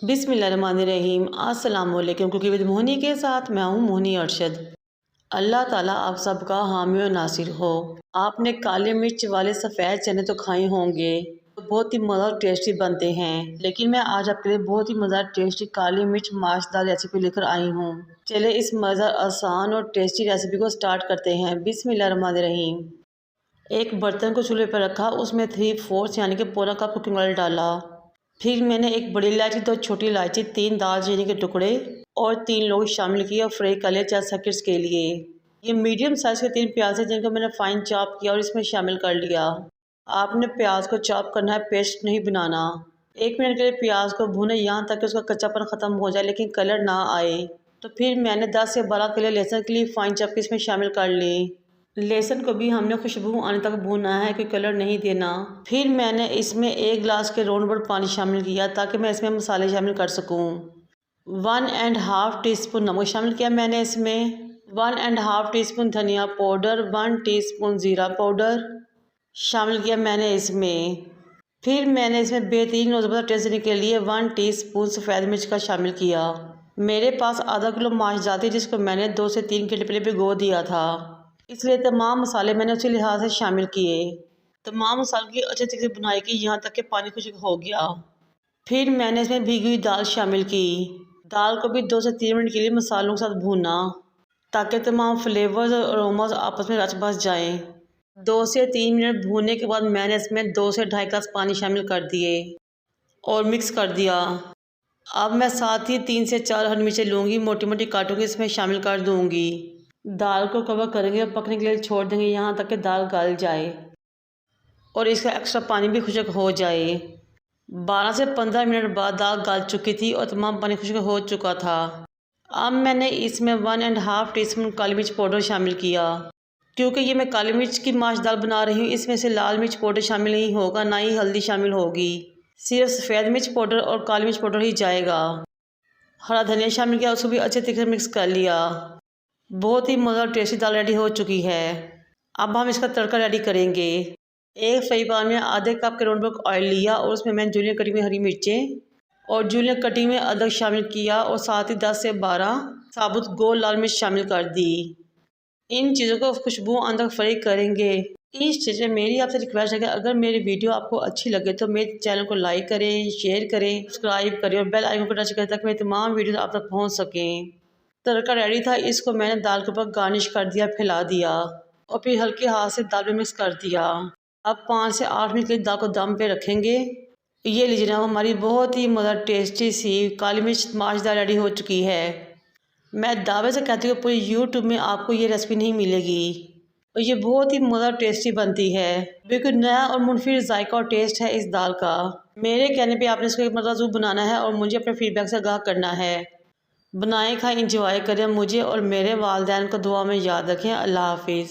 बिस्मिल्लाहिर्रहमानिर्रहीम। अस्सलाम वालेकुम। कुकिंग विद मोहनी के साथ मैं हूँ मोहनी अरशद। अल्लाह ताला आप सबका हामी और नासिर हो। आपने काले मिर्च वाले सफ़ेद चने तो खाए होंगे, बहुत ही मज़ा और टेस्टी बनते हैं। लेकिन मैं आज आपके लिए बहुत ही मज़ेदार टेस्टी काली मिर्च माशदार रेसिपी लेकर आई हूँ। चले इस मज़ेदार, आसान और टेस्टी रेसिपी को स्टार्ट करते हैं। बिस्मिल्लाहिर्रहमानिर्रहीम। एक बर्तन को चूल्हे पर रखा, उसमें 3/4 यानी कि पौना कप कुकिंग ऑयल डाला। फिर मैंने एक बड़ी इलायची, 2 छोटी इलायची, 3 दालचीनी के टुकड़े और 3 लौंग शामिल किए और फ्राई कर लिया चंद सेकंड्स के लिए। ये मीडियम साइज़ के 3 प्याज हैं जिनको मैंने फाइन चॉप किया और इसमें शामिल कर लिया। आपने प्याज को चॉप करना है, पेस्ट नहीं बनाना। 1 मिनट के लिए प्याज को भूने यहाँ तक कि उसका कच्चापन ख़त्म हो जाए लेकिन कलर ना आए। तो फिर मैंने 10 से 12 किलो लहसुन के लिए फाइन चॉप इसमें शामिल कर ली। लहसुन को भी हमने खुशबू आने तक भूनना है, कोई कलर नहीं देना। फिर मैंने इसमें 1 गिलास के राउंड अबाउट पानी शामिल किया ताकि मैं इसमें मसाले शामिल कर सकूं। 1.5 टीस्पून नमक शामिल किया मैंने इसमें। 1.5 टीस्पून धनिया पाउडर, 1 टीस्पून ज़ीरा पाउडर शामिल किया मैंने इसमें। फिर मैंने इसमें बेहतरीन और ज़बरदस्त टेस्ट देने के लिए 1 टीस्पून सफ़ेद मिर्च का शामिल किया। मेरे पास आधा किलो माश जाती जिसको मैंने 2 से 3 घंटे पहले भिगो दिया था, इसलिए तमाम मसाले मैंने उसी लिहाज से शामिल किए। तमाम मसालों की अच्छे तरीके से बुनाई की यहाँ तक कि पानी खुश्क हो गया। फिर मैंने इसमें भीगी हुई दाल शामिल की। दाल को भी 2 से 3 मिनट के लिए मसालों के साथ भूना ताकि तमाम फ्लेवर्स और अरोमास आपस में रच बस जाएँ। 2 से 3 मिनट भूनने के बाद मैंने इसमें 2 से ढाई गिलास पानी शामिल कर दिए और मिक्स कर दिया। अब मैं साथ ही 3 से 4 हरी मिर्चें लूँगी, मोटी मोटी काटूँगी, इसमें शामिल कर दूँगी। दाल को कवर करेंगे और पकने के लिए छोड़ देंगे यहाँ तक कि दाल गल जाए और इसका एक्स्ट्रा पानी भी खुश्क हो जाए। 12 से 15 मिनट बाद दाल गल चुकी थी और तमाम पानी खुश्क हो चुका था। अब मैंने इसमें 1.5 टीस्पून काली मिर्च पाउडर शामिल किया। क्योंकि ये मैं काली मिर्च की माश दाल बना रही हूँ, इसमें से लाल मिर्च पाउडर शामिल नहीं होगा, ना ही हल्दी शामिल होगी। सिर्फ सफ़ेद मिर्च पाउडर और काली मिर्च पाउडर ही जाएगा। हरा धनिया शामिल किया, उसको भी अच्छे तरीके से मिक्स कर लिया। बहुत ही मज़ेदार टेस्टी दाल रेडी हो चुकी है। अब हम इसका तड़का रेडी करेंगे। एक फ्राई पैन में आधे कप के राउंड ऑयल लिया और उसमें मैंने जूलियन कटी हुई हरी मिर्चें और जूलियन कटी हुई अदरक शामिल किया और साथ ही 10 से 12 साबुत गोल लाल मिर्च शामिल कर दी। इन चीज़ों को खुशबू अंदर फ्राई करेंगे। इस चीज़ में मेरी आपसे रिक्वेस्ट है कि अगर मेरी वीडियो आपको अच्छी लगे तो मेरे चैनल को लाइक करें, शेयर करें, सब्सक्राइब करें और बेल आइकन को टच करें ताकि मेरी तमाम वीडियो आप तक पहुँच सकें। तड़का रेडी था, इसको मैंने दाल के ऊपर गार्निश कर दिया, फैला दिया और फिर हल्के हाथ से दाल में मिक्स कर दिया। अब 5 से 8 मिनट के लिए दाल को दम पे रखेंगे। ये लीजिए ना, हमारी बहुत ही मज़ेदार टेस्टी सी काली मिर्च माश दाल रेडी हो चुकी है। मैं दावे से कहती हूँ पूरी यूट्यूब में आपको ये रेसिपी नहीं मिलेगी और ये बहुत ही मज़ेदार टेस्टी बनती है। बिल्कुल नया और मुनफिर जायका और टेस्ट है इस दाल का। मेरे कहने पे आपने इसको एक मरतबा ज़रूर बनाना है और मुझे अपने फीडबैक से आगाह करना है। बनाए खाएं, इंजॉय करें। मुझे और मेरे वालिदैन को दुआ में याद रखें। अल्लाह हाफिज़।